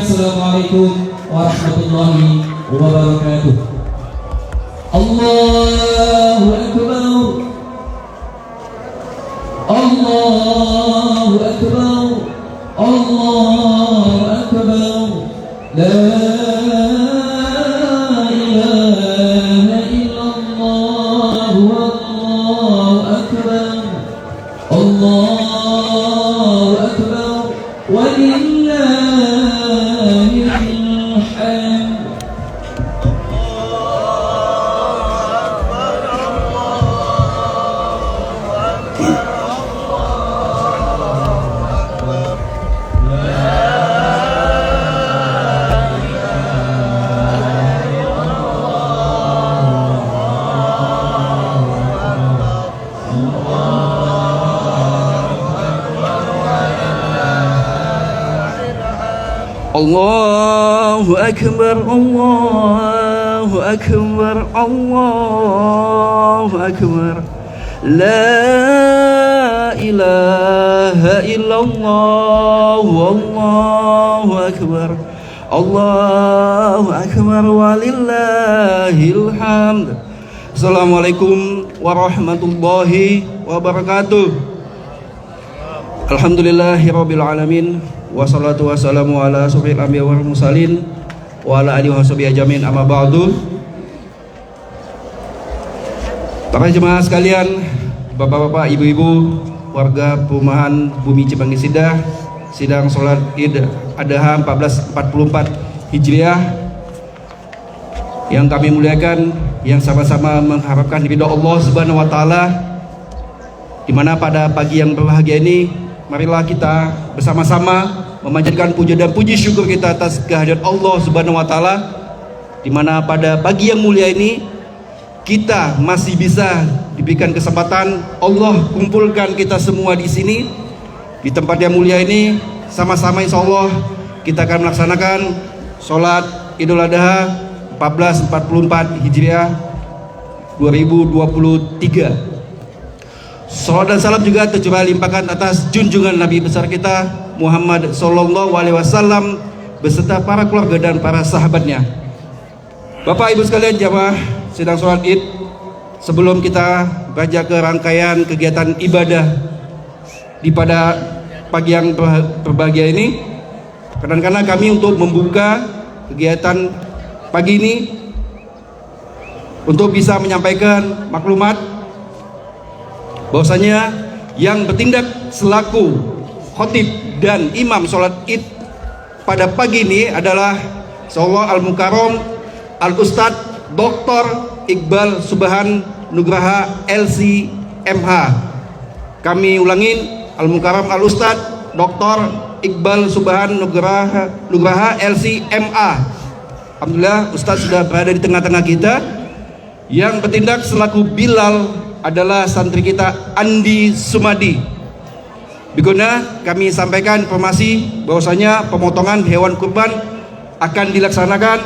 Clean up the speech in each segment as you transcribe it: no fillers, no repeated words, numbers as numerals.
Assalamualaikum warahmatullahi wabarakatuh. Allahu Akbar. Allahu Akbar. Allahu Akbar. La ilaha illallah wallahu akbar. Allahu Akbar walillahil hamd. Allahu Akbar, Allahu Akbar, Allahu Akbar. La ilaha illallah, Wallahu Akbar, Allahu Akbar, walillahil hamd. Assalamualaikum warahmatullahi wabarakatuh. Alhamdulillahirabbil alamin. Wassalatu wassalamu ala asyrofil anbiya wal mursalin wa ala alihi washabihi ajmain, amma ba'du. Para jemaah sekalian, bapak-bapak, ibu-ibu, warga perumahan Bumi Cimanggis Indah, sidang sholat Id Adha 1444 Hijriah yang kami muliakan, yang sama-sama mengharapkan ridha Allah Subhanahu wa taala, di mana pada pagi yang berbahagia ini marilah kita bersama-sama memanjatkan puja dan puji syukur kita atas kehadirat Allah Subhanahu wa taala, di mana pada pagi yang mulia ini kita masih bisa diberikan kesempatan Allah kumpulkan kita semua di sini di tempat yang mulia ini. Sama-sama insya Allah kita akan melaksanakan sholat Idul Adha 1444 Hijriah 2023. Salawat dan salam juga tercurah limpahkan atas junjungan Nabi besar kita Muhammad Sallallahu Alaihi Wasallam beserta para keluarga dan para sahabatnya. Bapak Ibu sekalian jamaah sidang sholat Id, sebelum kita beranjak ke rangkaian kegiatan ibadah di pada pagi yang berbahagia ini, kadang-kadang kami untuk membuka kegiatan pagi ini untuk bisa menyampaikan maklumat bahwasanya yang bertindak selaku khotib dan imam sholat Id pada pagi ini adalah Insyaallah Al-Mukarram Al-Ustadz Dr. Iqbal Subhan Nugraha LC MH. Kami ulangin, Al-Mukarram Al-Ustadz Dr. Iqbal Subhan Nugraha LC MA. Alhamdulillah Ustadz sudah berada di tengah-tengah kita. Yang bertindak selaku Bilal adalah santri kita Andi Sumadi. Biguna kami sampaikan informasi bahwasanya pemotongan hewan kurban akan dilaksanakan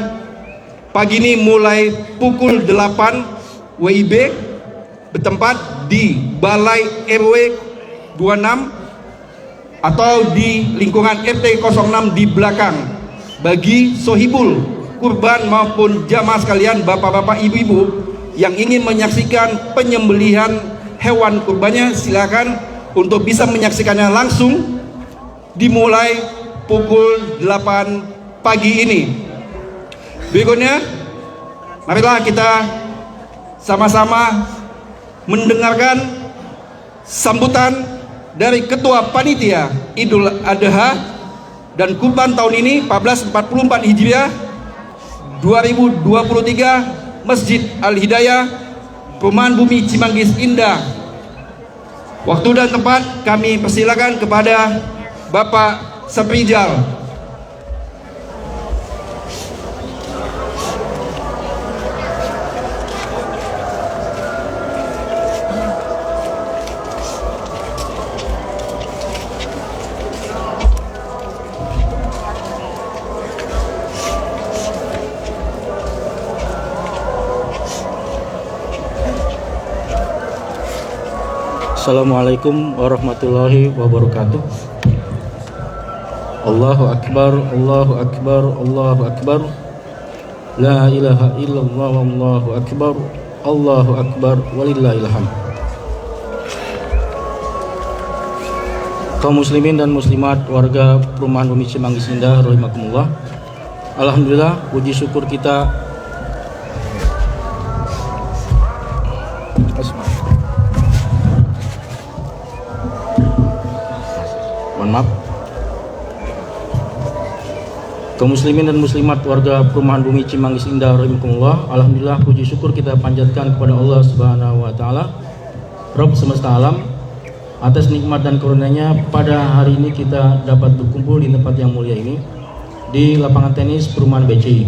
pagi ini mulai pukul 8 WIB bertempat di Balai RW 26 atau di lingkungan RT 06 di belakang. Bagi sohibul kurban maupun jamaah sekalian, bapak-bapak, ibu-ibu yang ingin menyaksikan penyembelihan hewan kurbannya, silakan untuk bisa menyaksikannya langsung dimulai pukul 8 pagi ini. Berikutnya, marilah kita sama-sama mendengarkan sambutan dari Ketua Panitia Idul Adha dan Kurban tahun ini 1444 Hijriah 2023 Masjid Al-Hidayah Perumahan Bumi Cimanggis Indah. Waktu dan tempat kami persilakan kepada Bapak Saprijal. Assalamualaikum warahmatullahi wabarakatuh. Allahu Akbar, Allahu Akbar, Allahu Akbar. La ilaha illallah, Allahu Akbar, Allahu Akbar, walillahil hamd. Kaum muslimin dan muslimat warga Perumahan Bumi Cimanggis Indah rahimakumullah. Alhamdulillah, puji syukur kita kaum muslimin dan muslimat warga Perumahan Bumi Cimanggis Indah rahimakumullah. Alhamdulillah, puji syukur kita panjatkan kepada Allah Subhanahu wa taala, Rabb semesta alam, atas nikmat dan karunia-Nya pada hari ini kita dapat berkumpul di tempat yang mulia ini di lapangan tenis Perumahan BCI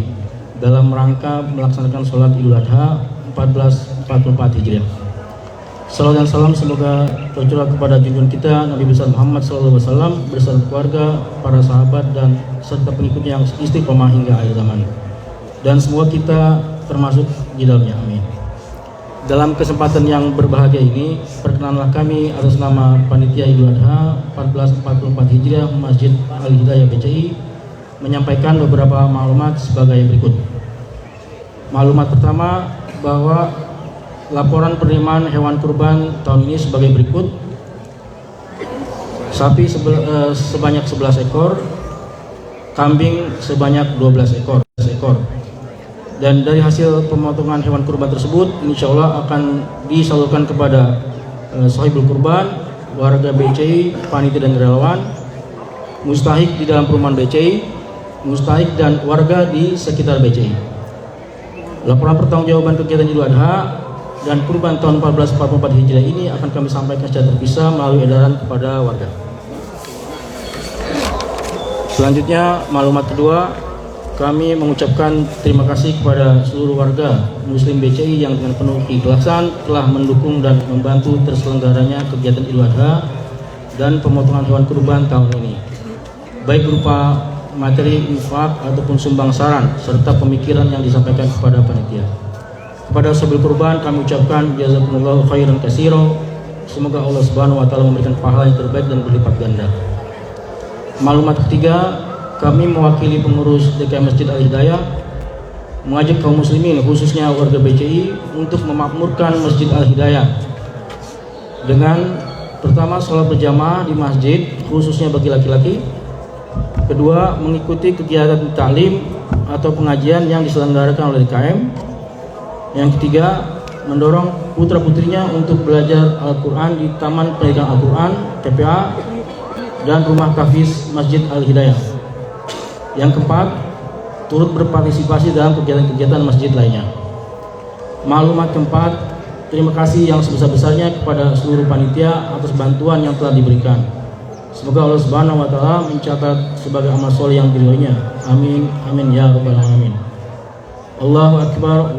dalam rangka melaksanakan sholat Idul Adha 1444 Hijriah. Salawat dan salam semoga tercurah kepada junjungan kita Nabi besar Muhammad SAW beserta keluarga, para sahabat dan serta pengikutnya yang istiqomah hingga akhir zaman. Dan semoga kita termasuk di dalamnya. Amin. Dalam kesempatan yang berbahagia ini, perkenanlah kami atas nama Panitia Idul Adha 1444 Hijriah Masjid Al-Hidayah BCI menyampaikan beberapa maklumat sebagai berikut. Maklumat pertama bahwa laporan penerimaan hewan kurban tahun ini sebagai berikut. Sapi sebanyak 11 ekor, kambing sebanyak 12 ekor. Dan dari hasil pemotongan hewan kurban tersebut, insya Allah akan disalurkan kepada sahibul kurban, warga BCI, panitia dan relawan, mustahik di dalam perumahan BCI, mustahik dan warga di sekitar BCI. Laporan pertanggungjawaban kegiatan Idul Adha dan kurban tahun 1444 Hijriah ini akan kami sampaikan secara terpisah melalui edaran kepada warga. Selanjutnya, maklumat kedua, kami mengucapkan terima kasih kepada seluruh warga Muslim BCI yang dengan penuh keikhlasan telah mendukung dan membantu terselenggaranya kegiatan Idul Adha dan pemotongan hewan kurban tahun ini, baik berupa materi infak ataupun sumbang saran serta pemikiran yang disampaikan kepada panitia. Kepada sahabat kurban kami ucapkan jazakumullahu khairan katsira. Semoga Allah Subhanahu wa taala memberikan pahala yang terbaik dan berlipat ganda. Maklumat ketiga, kami mewakili pengurus DKM Masjid Al-Hidayah mengajak kaum muslimin khususnya warga BCI untuk memakmurkan Masjid Al-Hidayah dengan pertama salat berjamaah di masjid khususnya bagi laki-laki. Kedua, mengikuti kegiatan taklim atau pengajian yang diselenggarakan oleh DKM. Yang ketiga, mendorong putra-putrinya untuk belajar Al-Quran di Taman Pendidikan Al-Quran TPA dan Rumah Hafiz Masjid Al-Hidayah. Yang keempat, turut berpartisipasi dalam kegiatan-kegiatan masjid lainnya. Maklumat keempat, terima kasih yang sebesar-besarnya kepada seluruh panitia atas bantuan yang telah diberikan. Semoga Allah Subhanahu wa taala mencatat sebagai amal soleh yang diridhoinya. Amin amin ya rabbal alamin. Allahu akbar,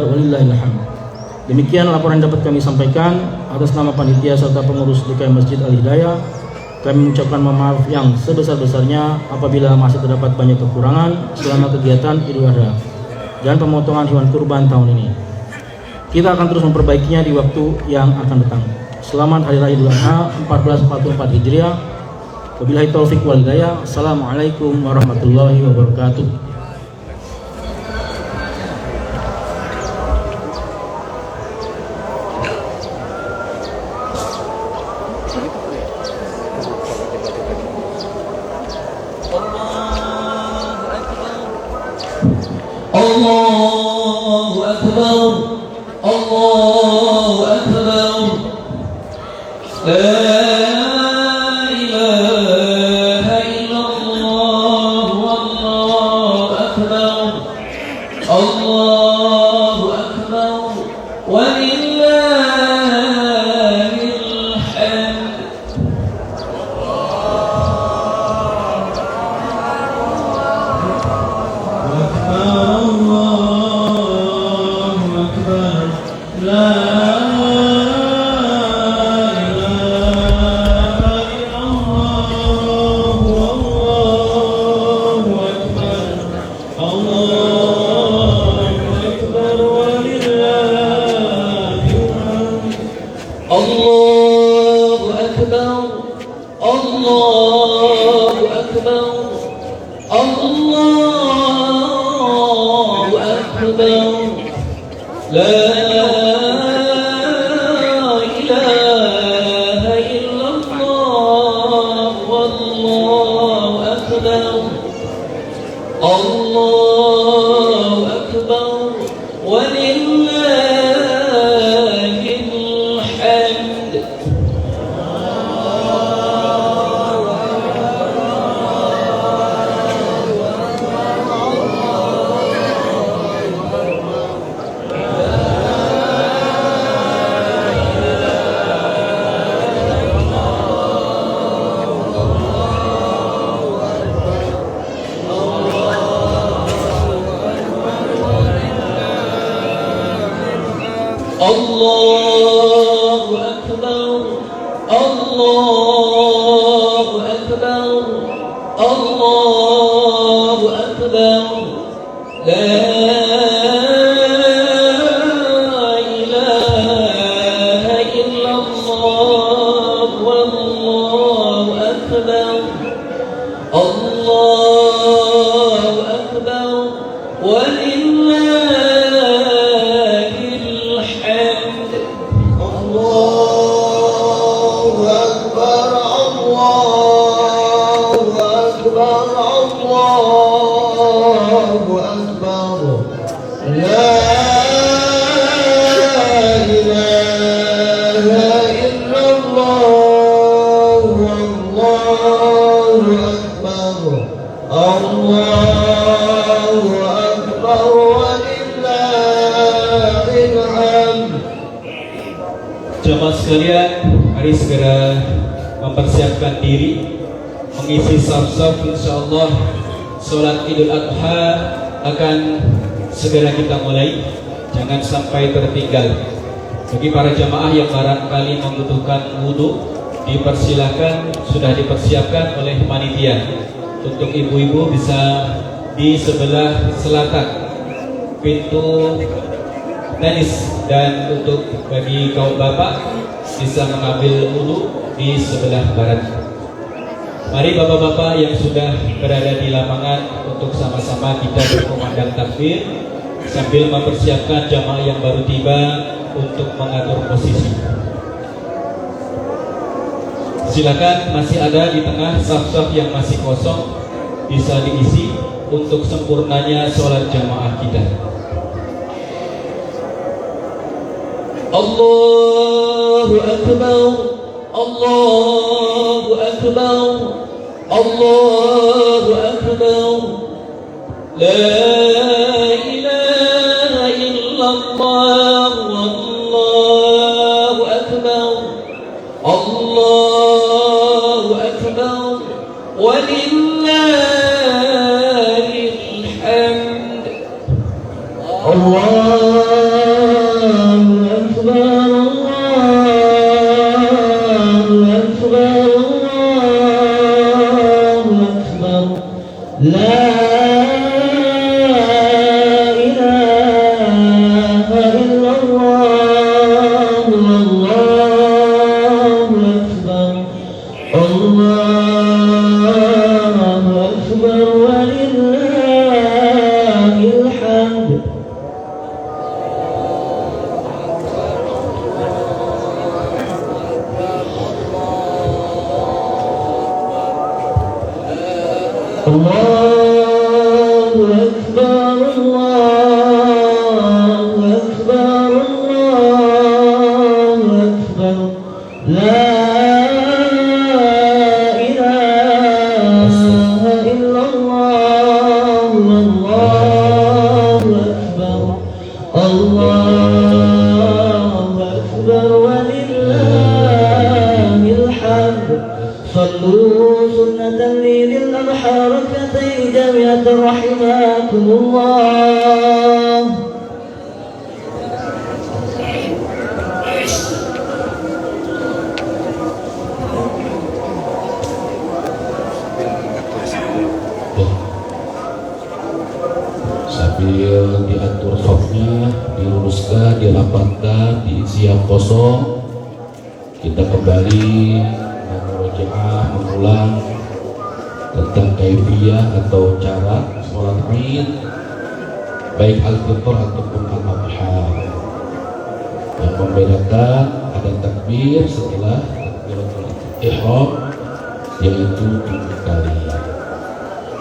walillahil hamd. Demikian laporan yang dapat kami sampaikan atas nama panitia serta pengurus DKM Masjid Al-Hidayah. Kami mengucapkan mohon maaf yang sebesar-besarnya apabila masih terdapat banyak kekurangan selama kegiatan Idul Adha dan pemotongan hewan kurban tahun ini. Kita akan terus memperbaikinya di waktu yang akan datang. Selamat Hari Raya Idul Adha 1444 Hijriah. Wabillahi taufik wal hidayah. Assalamualaikum warahmatullahi wabarakatuh. Allahu Akbar, Allahu Akbar, la ilaha illallah, Allahu Akbar, Allahu Akbar, walillahil hamd. Allahu Akbar, Allahu Akbar, Allahu Akbar, la ilaha illallah, wallahu akbar, Allahu Akbar, walillahil hamd. Allah أكبر الله أكبر الله أكبر لا إله إلا الله والله أكبر الله أكبر ولله الحمد الله أكبر الله أكبر الله أكبر لا إله إلا الله والله أكبر الله أكبر ولله الحمد. Jemaah sekalian, mari segera mempersiapkan diri mengisi saf-saf. Insyaallah sholat Idul Adha akan segera kita mulai. Jangan sampai tertinggal. Bagi para jamaah yang barangkali membutuhkan wudhu, dipersilakan, sudah dipersiapkan oleh panitia. Untuk ibu-ibu bisa di sebelah selatan pintu tenis, dan untuk bagi kaum bapak bisa mengambil wudhu di sebelah barat. Mari bapak-bapak yang sudah berada di lapangan untuk sama-sama kita berkumandang takbir sambil mempersiapkan jamaah yang baru tiba untuk mengatur posisi. Silakan, masih ada di tengah saf-saf yang masih kosong, bisa diisi untuk sempurnanya sholat jamaah kita. Allahu Akbar, Allahu Akbar, Allahu Akbar, la ilaha illallah, wallahu akbar, Allahu akbar, walillahil hamd. الله أكبر الله أكبر الله أكبر لا إله إلا الله والله أكبر الله أكبر ولله الحمد. الله أكبر الله أكبر الله أكبر لا إله إلا الله والله أكبر الله أكبر ولله الحمد. صلوا سنة لذي الأضحى ركعتين جميعا رحمكم الله. Sambil diatur sofnya, diluruskan, dirapatkan, diisi yang kosong, kita kembali mengulang tentang kaifiyah atau cara sholat Id, baik al-fitr ataupun al-adha. Yang membedakan ada takbir setelah takbiratul ihram, yaitu 7 kali.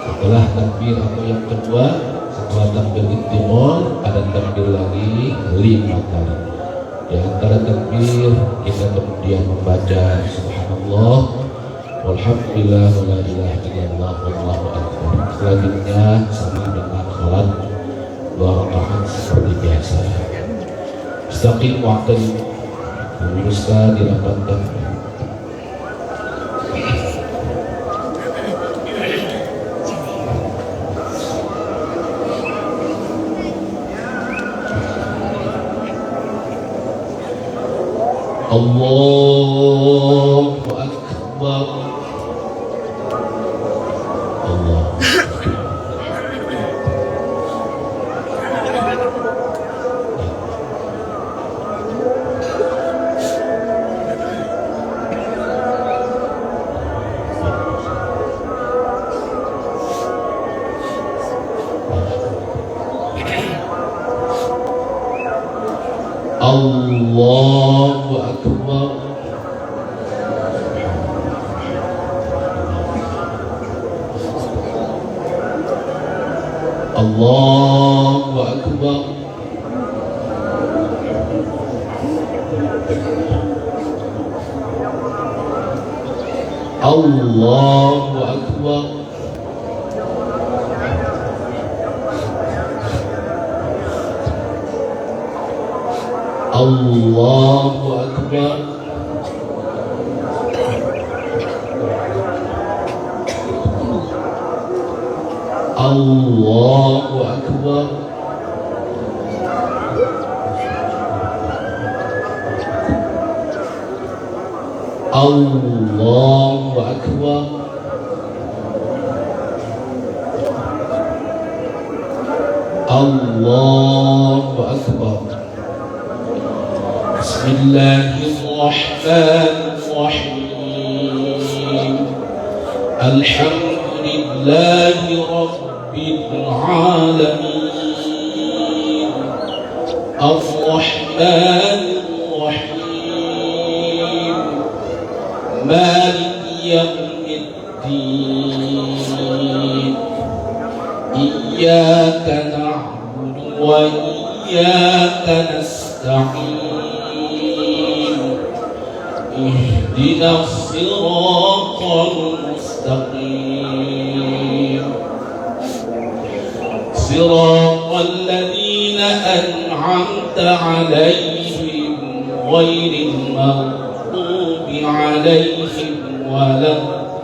Setelah takbir atau yang kedua, setelah takbir intimol, ada takbir lagi 5 kali. Di antara takbir kita kemudian membaca subhanallah, walhamdulillah, wala ilaha illallah, wallahu akbar. Selanjutnya sama dengan sholat 2 rakaat seperti biasa. Istaqim waqtan, diluruskan, dirapatkan. Allahu Akbar. Allah. Allahu Akbar. Allahu Akbar. Allahu Akbar. Allahu Akbar. Allahu Akbar. Allahu Akbar. Allahu Akbar. Bismillahirrahmanirrahim. Alhamdulillahi Rabbil Alamin. Ar-Rahmanir-Rahim. Maliki Yawmiddin. Iyyaka na'budu wa iyyaka nasta'in. اهدنا الصراط المستقيم صراط الذين أنعمت عليهم غير المغضوب عليهم ولا الضالين.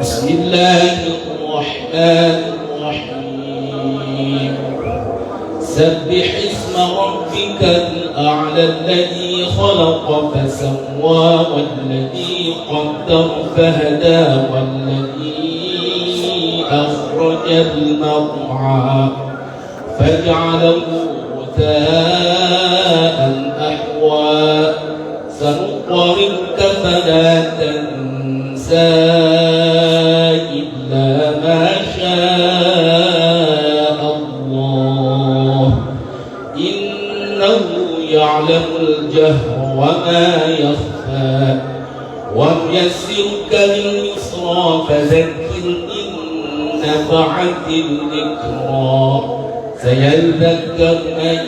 بسم الله الرحمن الرحيم. سبح اسم ربك الأعلى الذي خلق فسوى والذي قدر فهدى والذي أخرج المرعى فجعله غثاء أحوى سنقرئك فلا تنسى إلا ما شاء الله إنه يعلم الجهر وما يخفى ويسرك لليسرى فذكر إن نفعت الذكرى سيذكر من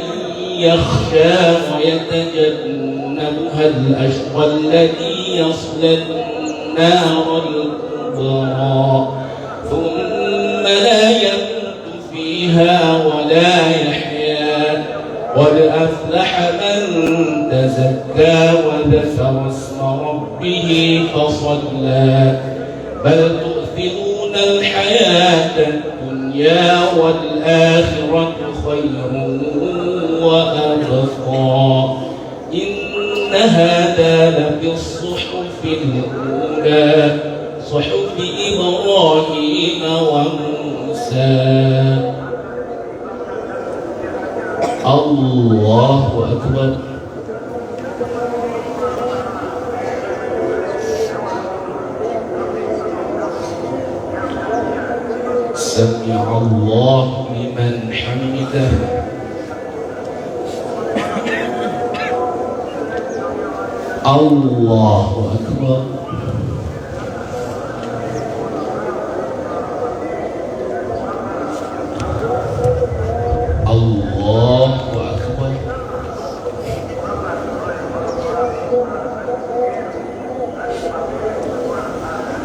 يخشى ويتجنبها الأشقى الذي يصلى النار الكبرى ثم لا يموت فيها ولا يحيا قد أفلح من تزكى وذكر اسم ربه فصلى بل تؤثرون الحياة الدنيا والآخرة خير وأبقى إن هذا لفي الصحف الأولى صحف إبراهيم وموسى. الله أكبر. سمع الله لمن حمده. الله أكبر. الله أكبر.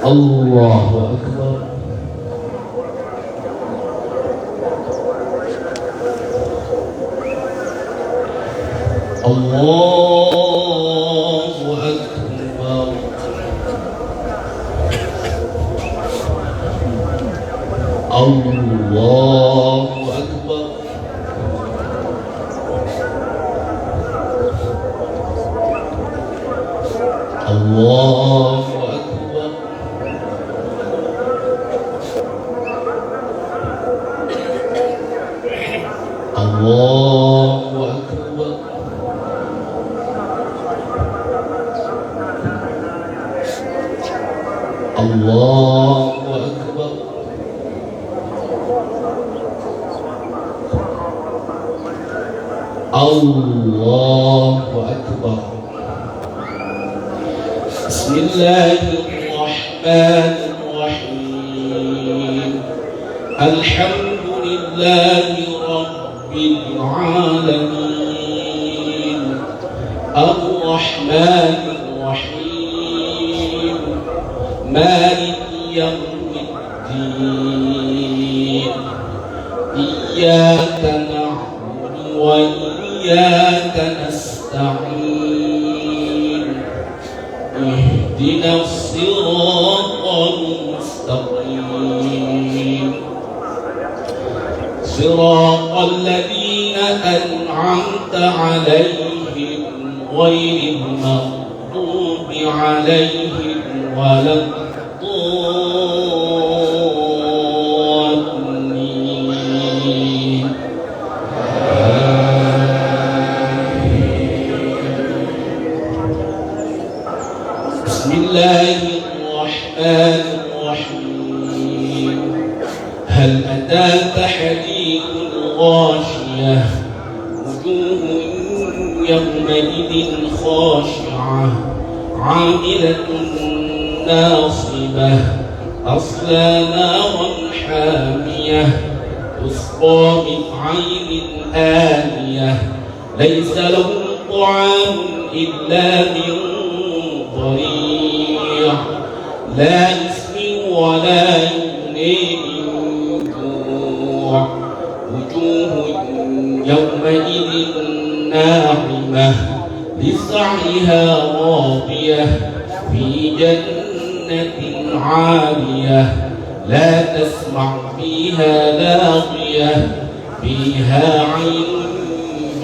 الله أكبر. الله أكبر. الله أكبر الله أكبر الله أكبر الله أكبر بسم الله الرحمن الرحيم الحمد لله رب العالمين الرحمن الرحيم مالك يوم الدين إياك نعبد وإياك نستعين اهدنا الصراط المستقيم صراط الذين أنعمت عليهم غير المغضوب عليهم ولا الضالين بسم الله الرحمن الرحيم هل أتاك حديث الغاشية وجوه يومئذ خاشعة عاملة ناصبة تصلى نارا حامية تسقى من عين آنية ليس لهم طعام إلا من ضريع لا يسمن ولا يغني من جوع وجوه يومئذ ناعمة لسعيها راضية في جنة عالية لا تسمع فيها لاغية فيها عين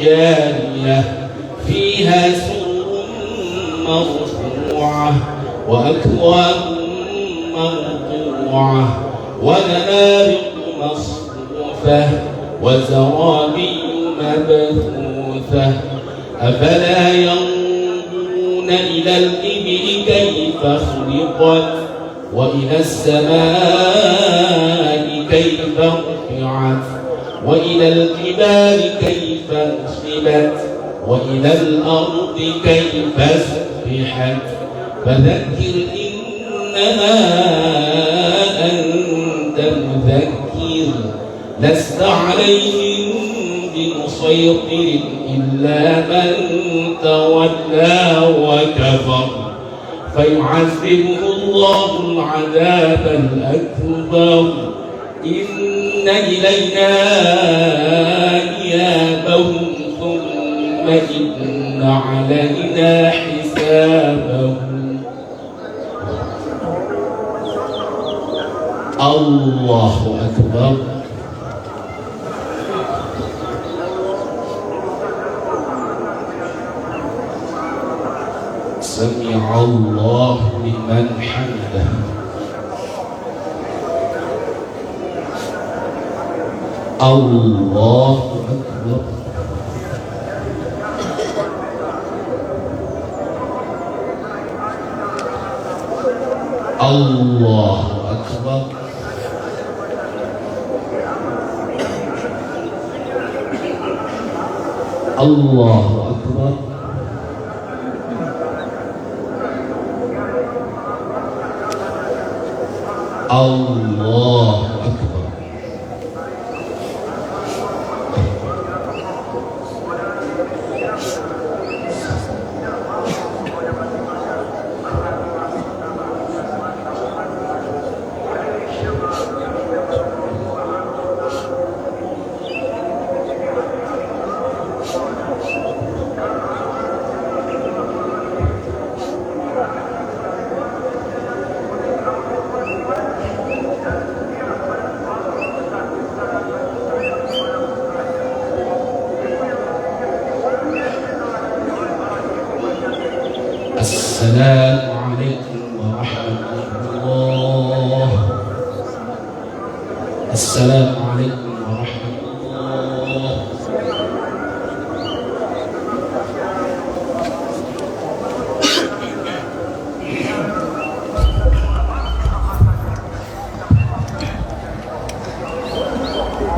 جارية فيها سرر مرفوعة وأكواب مرفوعة ونمارق مصفوفة وزرابي مبثوثة أفلا ينظرون إلى الإبل كيف خلقت وإلى السماء كيف رفعت وإلى الجبال كيف نصبت وإلى الأرض كيف سطحت فذكر إنما أنت مذكر لست عليهم بمسيطر إلا من تولى وكفر فيعذبه الله العذاب الأكبر إن إلينا إيابهم ثم إن علينا حسابهم الله أكبر سمع الله لمن حمده الله أكبر الله أكبر الله أكبر الله أكبر Assalamualaikum warahmatullah. Assalamualaikum warahmatullah.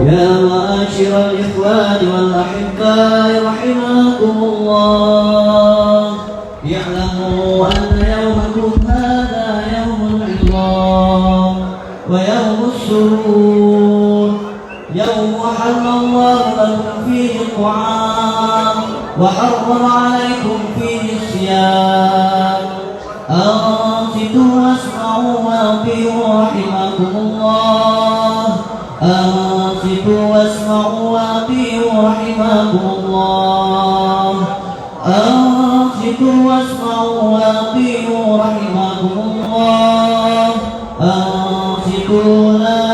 يا معاشر الإخوان والأحباء رحمكم الله، اعلموا أن يومكم هذا يوم العظام ويوم السرور، يوم أحل الله لكم فيه الطعام وحرم عليكم فيه الصيام، أنصتوا واسمعوا وأطيعوا رحمكم الله، أنصتوا واسمعوا وأطيعوا رحمكم الله، أنصتوا واسمعوا وأطيعوا رحمكم الله، أنصتوا لا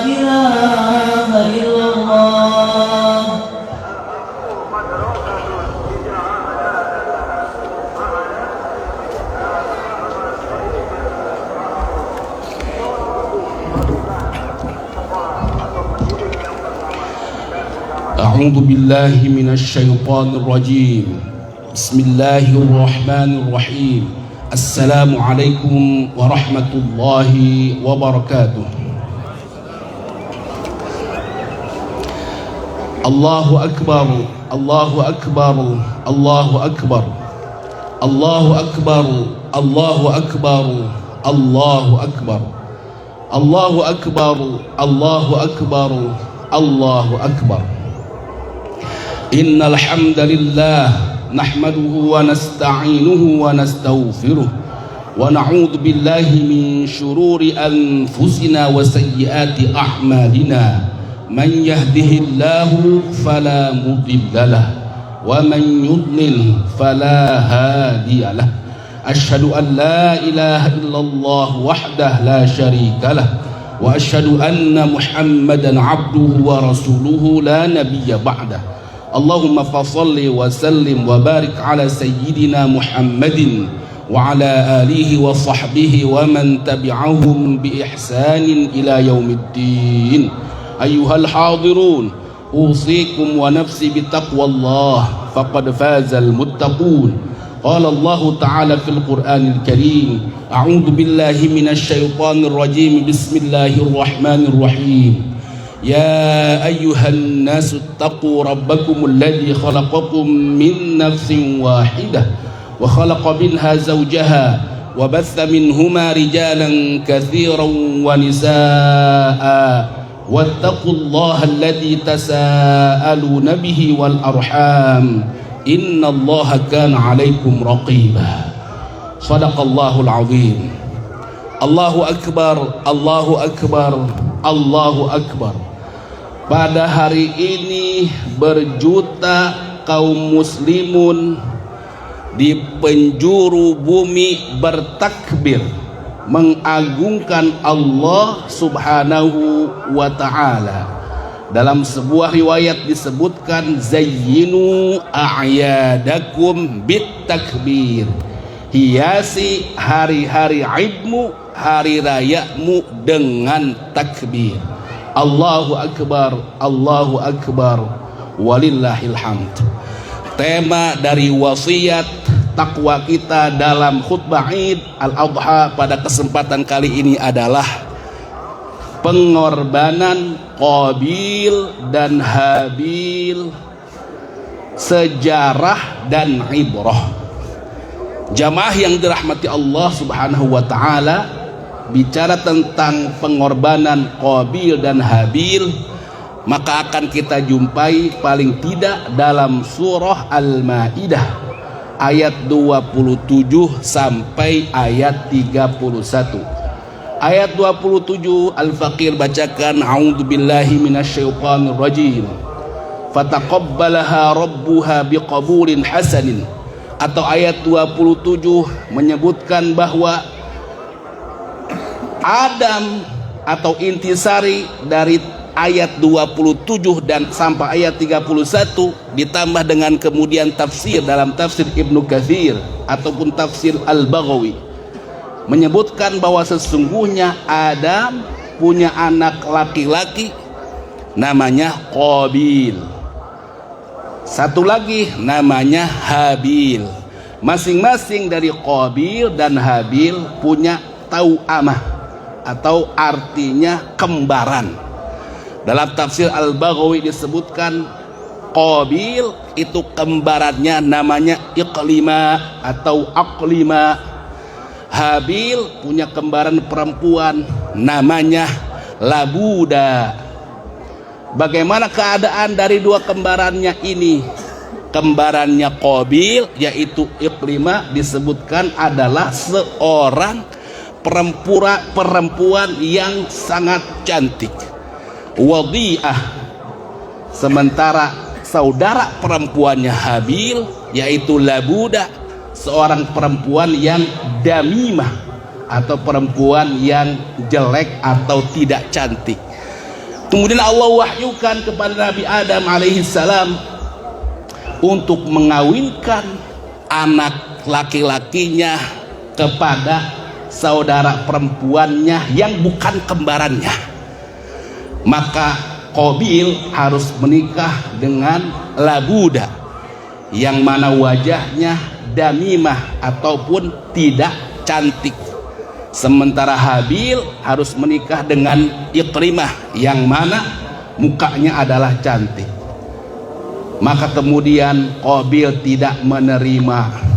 إله إلا الله. أعوذ بالله من الشيطان الرجيم. بسم الله الرحمن الرحيم. السلام عليكم ورحمة الله وبركاته. الله أكبر الله أكبر الله أكبر الله أكبر الله أكبر الله أكبر الله أكبر الله أكبر الله أكبر. إن الحمد لله نحمده ونستعينه ونستغفره ونعوذ بالله من شرور أنفسنا وسيئات أعمالنا، من يهده الله فلا مضل له ومن يضلل فلا هادي له. أشهد أن لا إله إلا الله وحده لا شريك له، وأشهد أن محمدا عبده ورسوله لا نبي بعده. اللهم فصل وسلم وبارك على سيدنا محمد وعلى آله وصحبه ومن تبعهم بإحسان إلى يوم الدين. أيها الحاضرون، أوصيكم ونفسي بتقوى الله، فقد فاز المتقون. قال الله تعالى في القرآن الكريم: أعوذ بالله من الشيطان الرجيم، بسم الله الرحمن الرحيم. يا أيها الناس اتقوا ربكم الذي خلقكم من نفس واحدة وخلق منها زوجها وبث منهما رجالا كثيرا ونساء واتقوا الله الذي تساءلون به والأرحام إن الله كان عليكم رقيبا. صدق الله العظيم. الله أكبر الله أكبر الله أكبر. Pada hari ini berjuta kaum muslimun di penjuru bumi bertakbir mengagungkan Allah Subhanahu wa ta'ala. Dalam sebuah riwayat disebutkan, zayyinu a'yadakum bitakbir, hiasi hari-hari Idmu, hari rayamu dengan takbir. Allahu Akbar, Allahu Akbar, walillahil hamd. Tema dari wasiat takwa kita dalam khutbah Id Al-Adha pada kesempatan kali ini adalah pengorbanan Qabil dan Habil, sejarah dan ibrah. Jamaah yang dirahmati Allah Subhanahu wa ta'ala, bicara tentang pengorbanan Qabil dan Habil, maka akan kita jumpai paling tidak dalam surah Al-Maidah ayat 27 sampai ayat 31. Ayat 27 Al-Faqir bacakan, a'udzubillahi minasyaitonir rajim. Fataqabbalaha rabbuha biqabulin hasanin. Atau ayat 27 menyebutkan bahwa Adam atau intisari dari ayat 27 dan sampai ayat 31 ditambah dengan kemudian tafsir dalam tafsir Ibnu Katsir ataupun tafsir Al-Baghawi menyebutkan bahwa sesungguhnya Adam punya anak laki-laki namanya Qabil, satu lagi namanya Habil. Masing-masing dari Qabil dan Habil punya tau'amah atau artinya kembaran. Dalam tafsir Al-Baghawi disebutkan Qabil itu kembarannya namanya Iqlima atau Aqlima. Habil punya kembaran perempuan namanya Labuda. Bagaimana keadaan dari dua kembarannya ini? Kembarannya Qabil yaitu Iqlima disebutkan adalah seorang perempuan yang sangat cantik, wadi'ah. Sementara saudara perempuannya Habil yaitu Labuda, seorang perempuan yang damimah atau perempuan yang jelek atau tidak cantik. Kemudian Allah wahyukan kepada Nabi Adam alaihissalam untuk mengawinkan anak laki-lakinya kepada saudara perempuannya yang bukan kembarannya. Maka Qabil harus menikah dengan Labuda yang mana wajahnya damimah ataupun tidak cantik. Sementara Habil harus menikah dengan Iqrimah yang mana mukanya adalah cantik. Maka kemudian Qabil tidak menerima.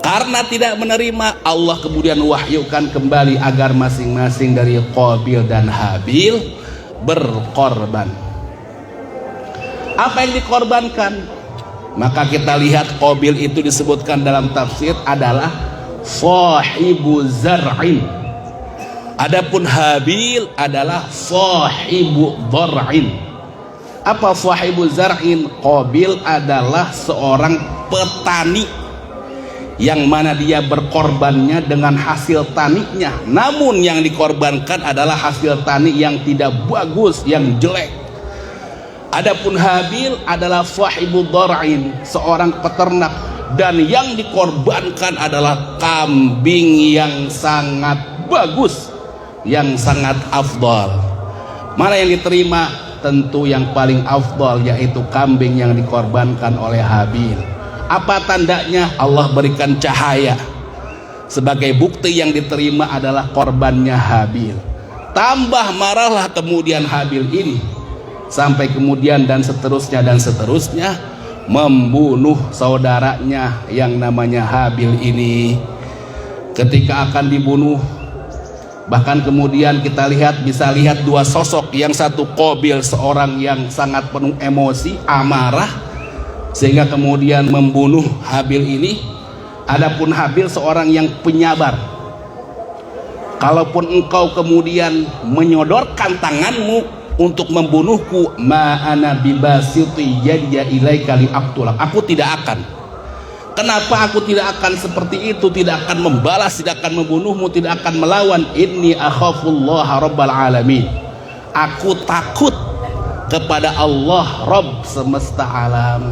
Karena tidak menerima, Allah kemudian wahyukan kembali agar masing-masing dari Qabil dan Habil berkorban. Apa yang dikorbankan? Maka kita lihat Qabil itu disebutkan dalam tafsir adalah sahibu zar'in. Adapun Habil adalah sahibu dhar'in. Apa sahibu zar'in? Qabil adalah seorang petani yang mana dia berkorbannya dengan hasil taninya, namun yang dikorbankan adalah hasil tani yang tidak bagus, yang jelek. Adapun Habil adalah sahibu dhar'in, seorang peternak, dan yang dikorbankan adalah kambing yang sangat bagus, yang sangat afdal. Mana yang diterima? Tentu yang paling afdal, yaitu kambing yang dikorbankan oleh Habil. Apa tandanya? Allah berikan cahaya. Sebagai bukti yang diterima adalah korbannya Habil. Tambah marahlah kemudian Habil ini, sampai kemudian dan seterusnya membunuh saudaranya yang namanya Habil ini. Ketika akan dibunuh, bahkan kemudian kita bisa lihat dua sosok. Yang satu Qabil, seorang yang sangat penuh emosi, amarah, sehingga kemudian membunuh Habil ini. Adapun Habil seorang yang penyabar. Kalaupun engkau kemudian menyodorkan tanganmu untuk membunuhku, ma'ana bibasiti yadiya ilaika liaqtulak, aku tidak akan. Kenapa aku tidak akan seperti itu? Tidak akan membalas, tidak akan membunuhmu, tidak akan melawan. Inni akhafullaha rabbal alamin, aku takut kepada Allah Rabb semesta alam.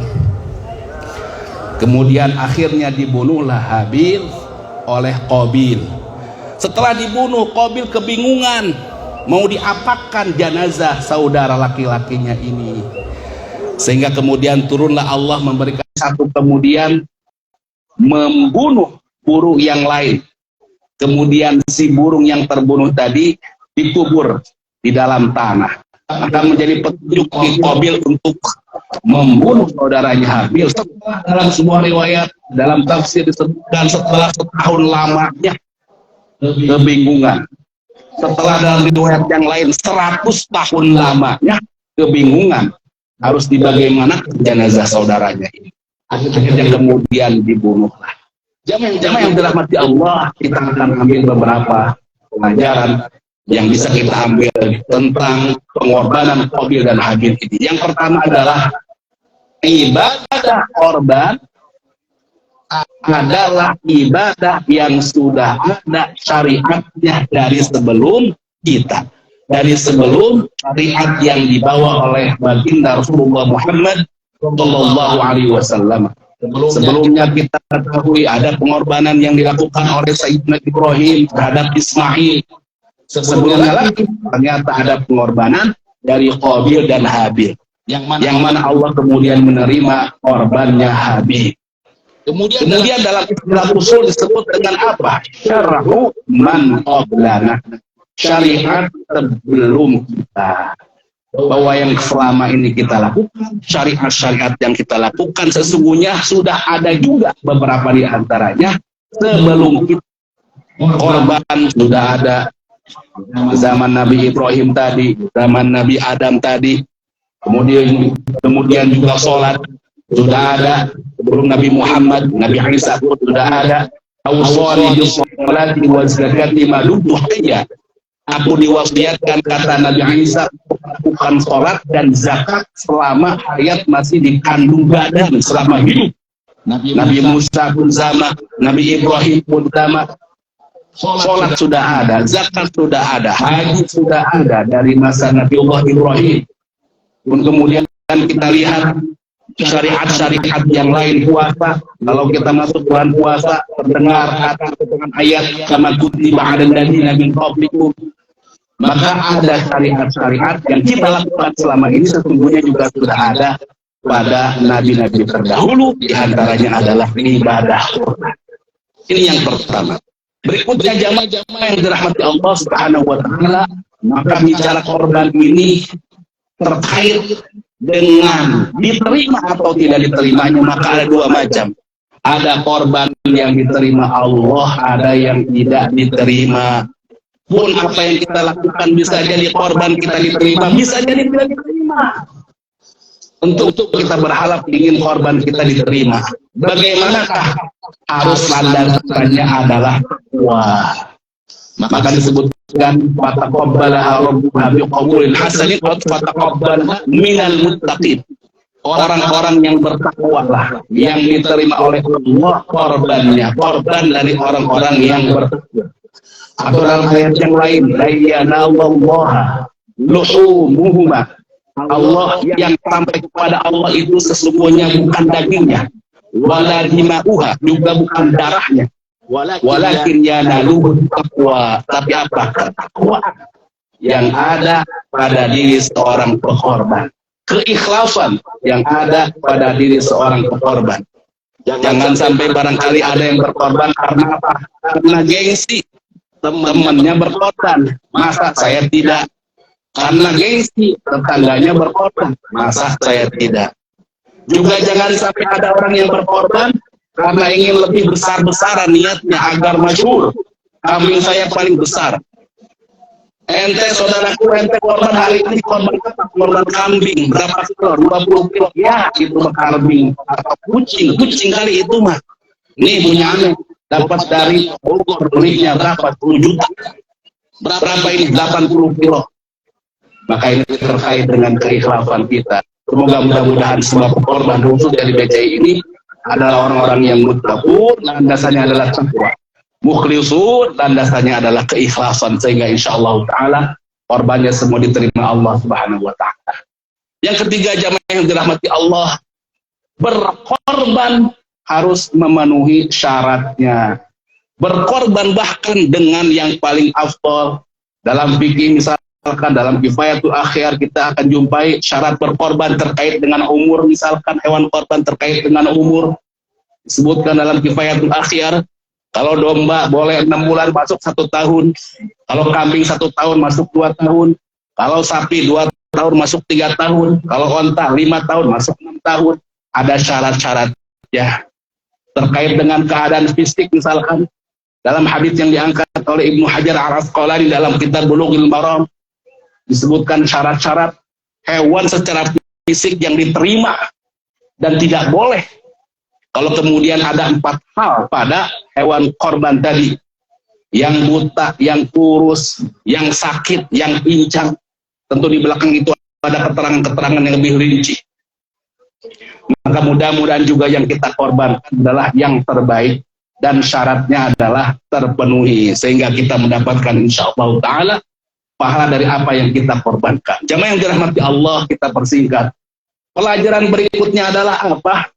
Kemudian akhirnya dibunuhlah Habil oleh Qabil. Setelah dibunuh, Qabil kebingungan mau diapakan jenazah saudara laki-lakinya ini, sehingga kemudian turunlah Allah memberikan satu, kemudian membunuh burung yang lain. Kemudian si burung yang terbunuh tadi dikubur di dalam tanah. Akan menjadi petunjuk di Qabil untuk membunuh saudaranya Habil. Setelah dalam sebuah riwayat dalam tafsir disebutkan setelah setahun lamanya kebingungan. Setelah dalam riwayat yang lain 100 tahun lamanya kebingungan harus dibagaimana jenazah saudaranya ini. Akhirnya kemudian dibunuhlah. Jamaah yang dirahmati Allah, kita akan ambil beberapa pelajaran yang bisa kita ambil tentang pengorbanan Qabil dan Habil ini. Yang pertama adalah ibadah korban adalah ibadah yang sudah ada syariatnya dari sebelum kita. dari sebelum syariat yang dibawa oleh baginda Rasulullah Muhammad Sallallahu Alaihi Wasallam. Sebelumnya kita ketahui ada pengorbanan yang dilakukan oleh Sayyidina Ibrahim terhadap Ismail. Sebelumnya lagi ternyata ada pengorbanan dari Qabil dan Habil, yang mana Allah kemudian menerima korbannya Habil. Kemudian dalam istilah usul disebut dengan apa? Syar'u man qablana, syariat sebelum kita. Bahwa yang selama ini kita lakukan, syariat-syariat yang kita lakukan sesungguhnya sudah ada juga beberapa di antaranya sebelum kita. Korban sudah ada zaman Nabi Ibrahim tadi, zaman Nabi Adam tadi, kemudian juga sholat sudah ada sebelum Nabi Muhammad, Nabi Isa pun sudah ada. Awsani bis sholati waz zakati ma dumtu hayya. Aku diwasiatkan, kata Nabi Isa, lakukan sholat dan zakat selama hayat masih dikandung badan, selama hidup. Nabi Musa pun sama, Nabi Ibrahim pun sama. Sholat sudah ada, zakat sudah ada, haji sudah ada dari masa Nabi Allah Ibrahim. Kemudian kita lihat syariat-syariat yang lain, puasa. Kalau kita masuk bulan puasa, terdengar kata dengan ayat kama kutiba 'alal ladzina min qablikum. Maka ada syariat-syariat yang kita lakukan selama ini sesungguhnya juga sudah ada pada nabi-nabi terdahulu, diantaranya adalah ibadah korban. Ini yang pertama. Berikutnya jamaah-jamaah yang dirahmati Allah Subhanahu wa taala, maka bicara korban ini terkait dengan diterima atau tidak diterimanya, maka ada dua macam. Ada korban yang diterima Allah, ada yang tidak diterima. Pun apa yang kita lakukan bisa jadi korban kita diterima, bisa jadi tidak diterima. Untuk kita berharap ingin korban kita diterima. Bagaimanakah? Harus landasannya adalah takwa. Maka disebutkan fataqabbalaha rabbuha biqabulin hasanin wa fataqabbalaha minal muttaqin. Orang-orang yang bertakwa lah yang diterima oleh Allah korbannya, korban dari orang-orang yang bertakwa. Atau dalam ayat yang lain, la yanallaha luhumuhuma. Allah yang sampai kepada Allah itu sesungguhnya bukan dagingnya, wala dima'uha, juga bukan darahnya, walakin yanaluhu taqwa. Tapi apa? Ketakwaan yang ada pada diri seorang pekorban, keikhlasan yang ada pada diri seorang pekorban. Jangan sampai barangkali ada yang berkorban karena apa? Karena gengsi. Temannya berkorban, masa saya tidak? Karena gengsi, tetangganya berkorban, masa saya tidak? Juga jangan sampai ada orang yang berkorban karena ingin lebih besar-besaran niatnya agar masyhur. Kambing saya paling besar. Ente saudaraku, ente korban hari ini korban kambing berapa kilo? 20 kilo. Ya, itu kambing atau kucing kali itu mah. Ini punya aneh. Dapat dari Bogor, belinya berapa? 10 juta. Berapa ini? 80 kilo. Maka ini terkait dengan keikhlasan kita. Semoga mudah-mudahan semua korban khusus dari BCI ini adalah orang-orang yang muttaqun, landasannya adalah takwa. Mukhlisun, landasannya adalah keikhlasan, sehingga insyaallah taala korbannya semua diterima Allah Subhanahu wa taala. Yang ketiga, jamaah yang dirahmati Allah, berkorban harus memenuhi syaratnya. Berkorban bahkan dengan yang paling afdal. Dalam fikih misalkan dalam Kifayatul Akhyar kita akan jumpai syarat berkorban terkait dengan umur. Misalkan hewan korban terkait dengan umur disebutkan dalam Kifayatul Akhyar. Kalau domba boleh 6 bulan masuk 1 tahun. Kalau kambing 1 tahun masuk 2 tahun. Kalau sapi 2 tahun masuk 3 tahun. Kalau onta 5 tahun masuk 6 tahun. Ada syarat-syaratnya. Terkait dengan keadaan fisik misalkan dalam hadis yang diangkat oleh Ibnu Hajar Al-Asqalani dalam kitab Bulughul Maram disebutkan syarat-syarat hewan secara fisik yang diterima dan tidak boleh. Kalau kemudian ada 4 hal pada hewan korban tadi, yang buta, yang kurus, yang sakit, yang pincang, tentu di belakang itu ada keterangan-keterangan yang lebih rinci. Maka mudah-mudahan juga yang kita korbankan adalah yang terbaik dan syaratnya adalah terpenuhi sehingga kita mendapatkan insyaallah taala pahala dari apa yang kita korbankan. Jamaah yang dirahmati Allah, kita persingkat. Pelajaran berikutnya adalah apa?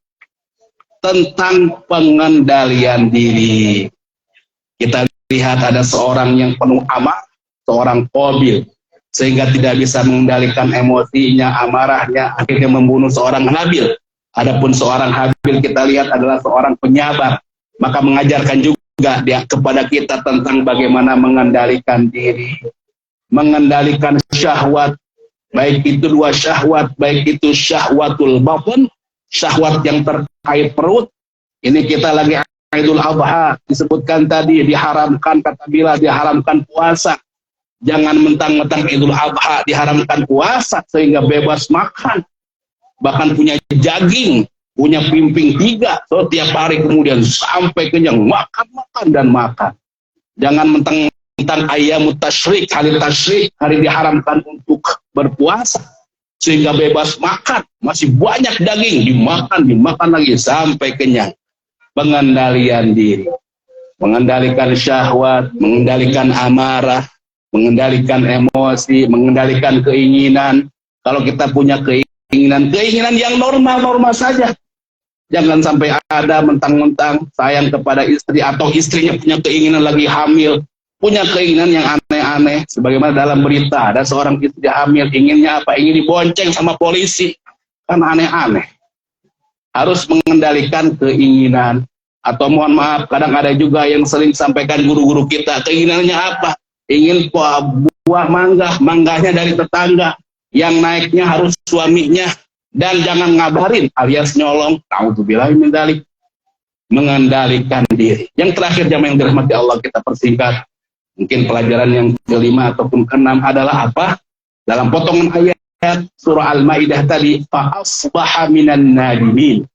Tentang pengendalian diri. Kita lihat ada seorang yang penuh amarah, seorang Qabil, sehingga tidak bisa mengendalikan emosinya, amarahnya, akhirnya membunuh seorang Habil. Adapun seorang Habil kita lihat adalah seorang penyabar, maka mengajarkan juga dia kepada kita tentang bagaimana mengendalikan diri, mengendalikan syahwat, baik itu dua syahwat, baik itu syahwatul batin, syahwat yang terkait perut. Ini kita lagi Idul Adha, disebutkan tadi diharamkan, kata bila diharamkan puasa. Jangan mentang-mentang Idul Adha diharamkan puasa sehingga bebas makan, bahkan punya jaging, punya pimping 3, so tiap hari kemudian sampai kenyang, makan dan makan. Jangan mentang-mentang ayyamut tasyrik, hari tasyrik, hari diharamkan untuk berpuasa sehingga bebas makan, masih banyak daging, dimakan lagi sampai kenyang. Pengendalian diri, mengendalikan syahwat, mengendalikan amarah, mengendalikan emosi, mengendalikan keinginan. Kalau kita punya keinginan yang normal-normal saja, jangan sampai ada mentang-mentang sayang kepada istri, atau istrinya punya keinginan lagi hamil, punya keinginan yang aneh-aneh. Sebagaimana dalam berita, ada seorang istri hamil, inginnya apa? Ingin dibonceng sama polisi. Kan aneh-aneh. Harus mengendalikan keinginan. Atau mohon maaf, kadang ada juga yang sering sampaikan guru-guru kita, keinginannya apa? Ingin buah mangganya dari tetangga, yang naiknya harus suaminya, dan jangan ngabarin, alias nyolong. Ta'udzubillahi min dzalik. Mengendalikan diri. Yang terakhir, jamaah yang dirahmati Allah, kita persingkat. Mungkin pelajaran yang kelima ataupun keenam adalah apa? Dalam potongan ayat surah Al-Maidah tadi, fa asbaha minan nadimin.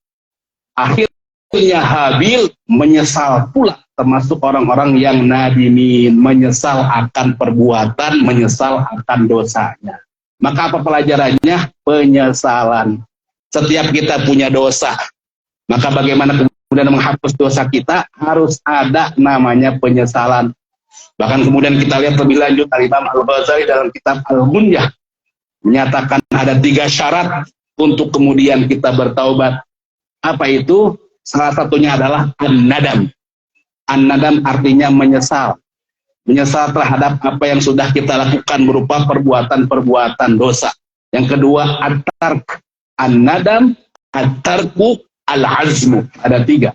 Akhirnya Habil menyesal pula, termasuk orang-orang yang nadimin, menyesal akan perbuatan, menyesal akan dosanya. Maka apa pelajarannya? Penyesalan. Setiap kita punya dosa, maka bagaimana kemudian menghapus dosa kita? Harus ada namanya penyesalan. Bahkan kemudian kita lihat lebih lanjut, Al-Imam Al-Ghazali dalam kitab Al-Bunyah menyatakan ada 3 syarat untuk kemudian kita bertaubat. Apa itu? Salah satunya adalah an-nadam. An-nadam artinya menyesal. Menyesal terhadap apa yang sudah kita lakukan berupa perbuatan-perbuatan dosa. Yang kedua, at-tark. An-nadam, at-tarku, al-azmu. Ada 3.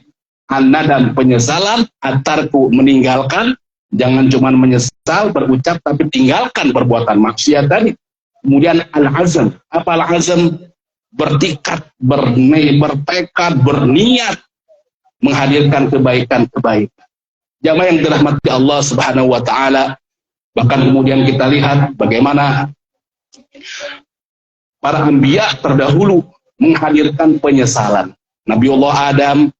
An-nadam penyesalan, at-tarku meninggalkan. Jangan cuma menyesal, berucap, tapi tinggalkan perbuatan maksiat tadi. Kemudian al-azam. Apa al-azam? Bertekad, bertekad, berniat menghadirkan kebaikan-kebaikan. Jamaah yang dirahmati Allah Subhanahu wa taala, bahkan kemudian kita lihat bagaimana para anbiya terdahulu menghadirkan penyesalan. Nabiullah Adam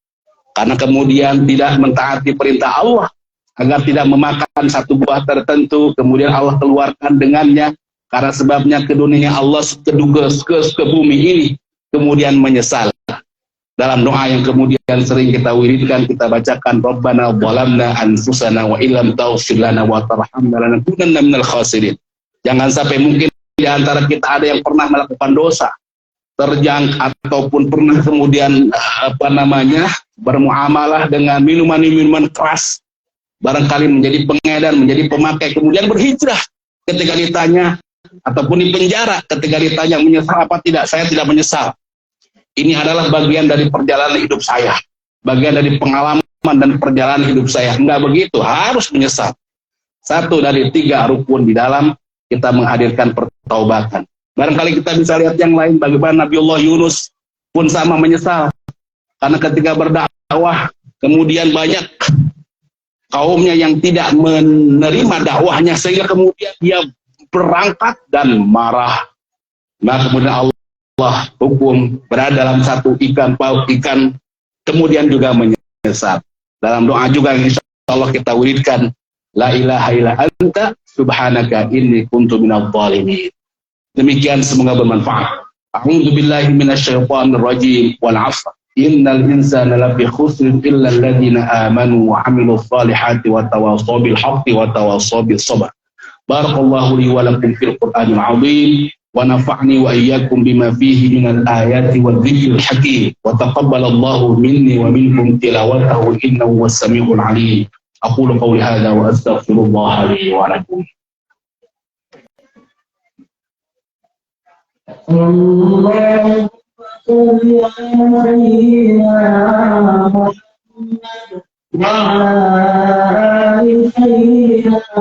karena kemudian tidak mentaati perintah Allah agar tidak memakan satu buah tertentu, kemudian Allah keluarkan dengannya. Karena sebabnya ke dunia Allah, ke bumi ini, kemudian menyesal. Dalam doa yang kemudian sering kita wiridkan, kita bacakan, Rabbana zalamna anfusana wa illam taghfir lana wa tarhamna lanakunanna minal khasirin. Jangan sampai mungkin di antara kita ada yang pernah melakukan dosa, terjang ataupun pernah kemudian bermuamalah dengan minuman keras, barangkali menjadi pengedar, menjadi pemakai, kemudian berhijrah. Ketika ditanya ataupun di penjara, ketika ditanya menyesal apa tidak, saya tidak menyesal. Ini adalah bagian dari perjalanan hidup saya, bagian dari pengalaman dan perjalanan hidup saya. Enggak begitu, harus menyesal. 1 dari 3 rukun di dalam kita menghadirkan pertaubatan. Barangkali kita bisa lihat yang lain, bagaimana Nabiullah Yunus pun sama menyesal. Karena ketika berdakwah, kemudian banyak kaumnya yang tidak menerima dakwahnya, sehingga kemudian dia berangkat dan marah. Maka kemudian Allah hukum berada dalam satu pauk ikan, kemudian juga menyesal. Dalam doa juga insya Allah kita wiridkan, la ilaha illa anta subhanaka inni kuntu minadh dhalimin. Demikian semoga bermanfaat. A'udzu billahi minasyaitonir rajim wal 'asr. Innal insana lafi khusr illa alladziina aamanu wa 'amilus salihati wa tawassaw bil haqqi wa tawassaw bis sabr. Barakallahu li wa lakum fil Qur'anil azim wa nafa'ni wa iyyakum bima fihi minal ayati wal dhikril hakim wa taqabbalallahu minni wa minkum tilawatahu innahu was samiul alim. Aqulu qawli hadza wa astaghfirullah li wa lakum. اللهم صل على سيدنا محمد وعلى آل سيدنا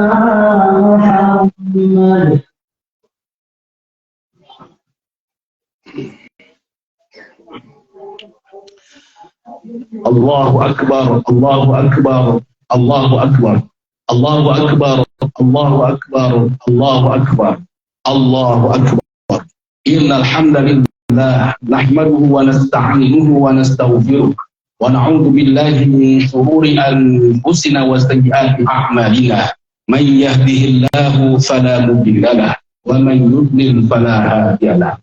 محمد. Allahu akbar, Allahu akbar, Allahu akbar, Allahu akbar, Allahu akbar, Allahu akbar, Allahu akbar. Innal hamdalillah nahmaduhu wa nasta'inuhu wa nastaghfiruh wa na'udzu billahi min shururi anfusina wa sayyiati a'malina. Man yahdihillahu fala mudilla lahu wa man yudlil fala hadiya lahu.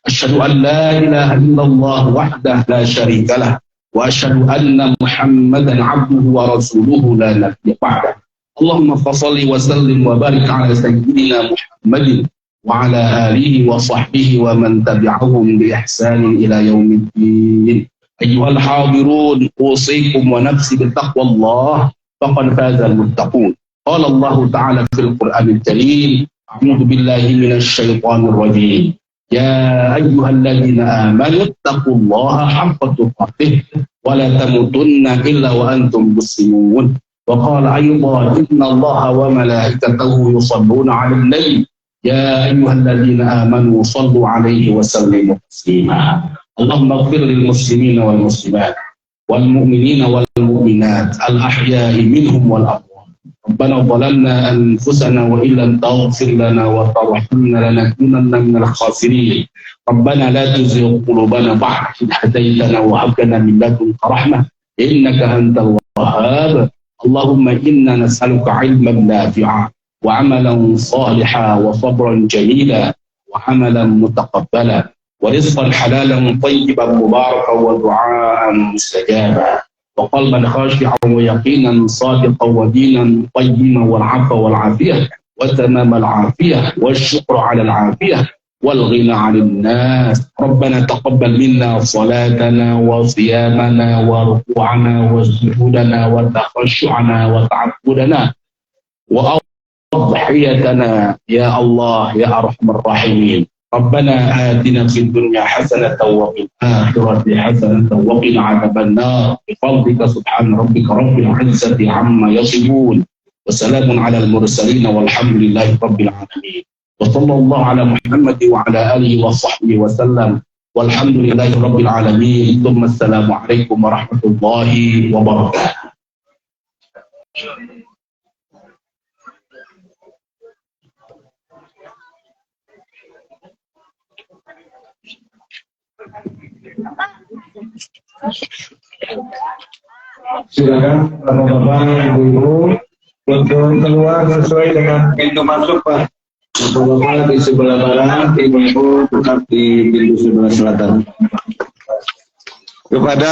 Asyhadu an la ilaha illallah wahdahu la syarika lahu wa asyhadu anna Muhammadan 'abduhu wa rasuluhu la nabiyya ba'dahu. Allahumma shalli wa sallim wa barik ala sayyidina Muhammadin wa ala alihi wa sahbihi wa man tabi'ahum bi ihsanin ila yaumiddin. Ayyuhal hadirun, usikum wa nafsi bi taqwallah faqad fazal muttaqun. Qala Allah ta'ala fil Qur'anil Karim, a'udzu billahi minasy syaithanir rajim. Ya ayyuhalladzina amanu taqullaha haqqa tuqatih wa la tamutunna illa wa antum muslimun. Wa qala aydan innallaha wa malaikatahu yusalluna 'alan nabi ya ayyuhalladzina amanu sallu 'alaihi wa sallimu taslima. Allahumma ighfir lil muslimina wal muslimat wal mu'minina wal mu'minat al ahya'i minhum wal amwat. Rabbana zalamna anfusana wa illam taghfir lana wa tarhamna lanakunanna minal khasirin. Rabbana la tuzigh qulubana ba'da idh hadaytana wa hab lana min ladunka rahmah innaka antal wahhab. Allahumma inna nas'aluka 'ilman nafi'a wa 'amalan salihan wa sabran jamila wa 'amalan mutaqabbala wa rizqan halalan tayyiban mubarakan wa du'aan mustajaba wa qalban khashi'an wa yaqinan sadiqan wa dinan qayyiman wal 'afwa wal 'afiyah wa tamamal 'afiyah wasyukru 'alal 'afiyah wal ghina 'anil nas. Rabbana taqabbal minna salatana wa siyamana wa ruku'ana wa sujudana wa takhashu'ana wa ta'abbudana wa adhiyatana ya Allah ya arhamar rahimin. Rabbana atina fid dunya hasanatan wa fil akhirati hasanatan wa qina 'adzabannar. Bi fadlika subhana rabbika rabbil 'izzati 'amma yasifun wa salamun 'alal mursalin walhamdulillahi rabbil 'alamin. Wa sallallahu 'ala Muhammad wa 'ala alihi wa sahbihi wa sallam walhamdulillahi rabbil 'alamin. Tsumma assalamu alaikum warahmatullahi wabarakatuh. Silakan bapak-bapak, ibu-ibu untuk keluar sesuai dengan pintu masuk, Pak. Bapak-bapak di sebelah barat, ibu-ibu tetap di pintu sebelah selatan. Kepada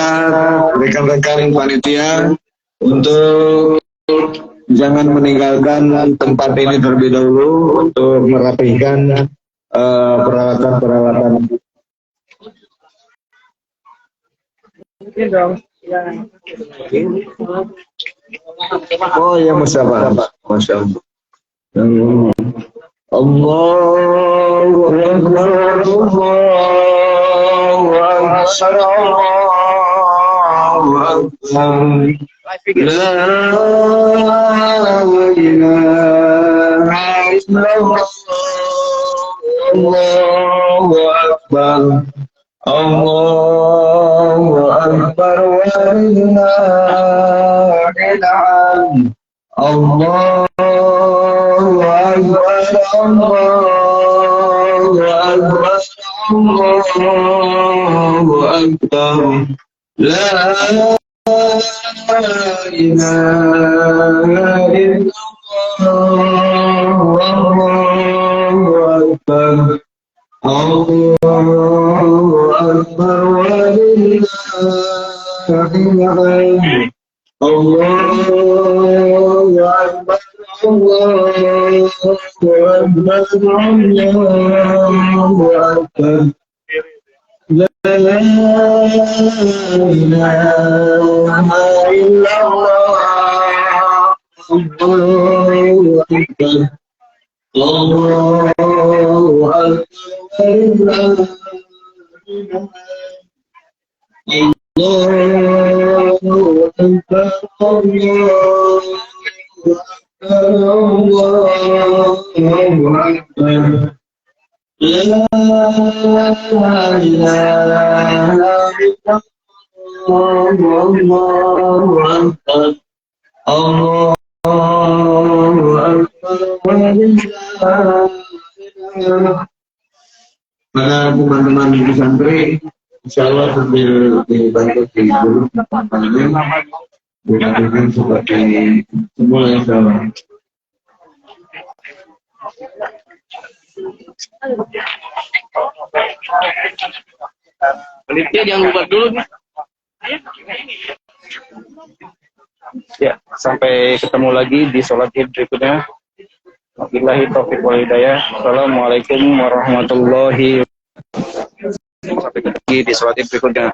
rekan-rekan panitia untuk jangan meninggalkan tempat ini terlebih dahulu untuk merapikan peralatan-peralatan. Oh ya, Masya Allah. Masya Allah. Allahu Akbar, Allahu Akbar, Allahu Akbar. La ilaha illallah, Allahu Akbar. Allahu Akbar walillahil hamd. Allahu Akbar, Allahu Akbar, Allahu Akbar. La ilaha illallah, Allahu Akbar. Allahu Akbar walillahil hamd. Allahu Akbar, الله أكبر الله أكبر لا إله إلا الله الله أكبر الله أكبر الله أكبر الله أكبر لا إله إلا الله الله أكبر الله أكبر Mana teman-teman di santri, insya Allah sambil dibantu di guru dengan seperti semula insya Allah. Penelitian jangan lupa dulu nih. Ya, sampai ketemu lagi di sholat id berikutnya. Wabillahi taufiq wal hidayah. Assalamualaikum warahmatullahi wabarakatuh. Sampai ketemu lagi di sholat id berikutnya.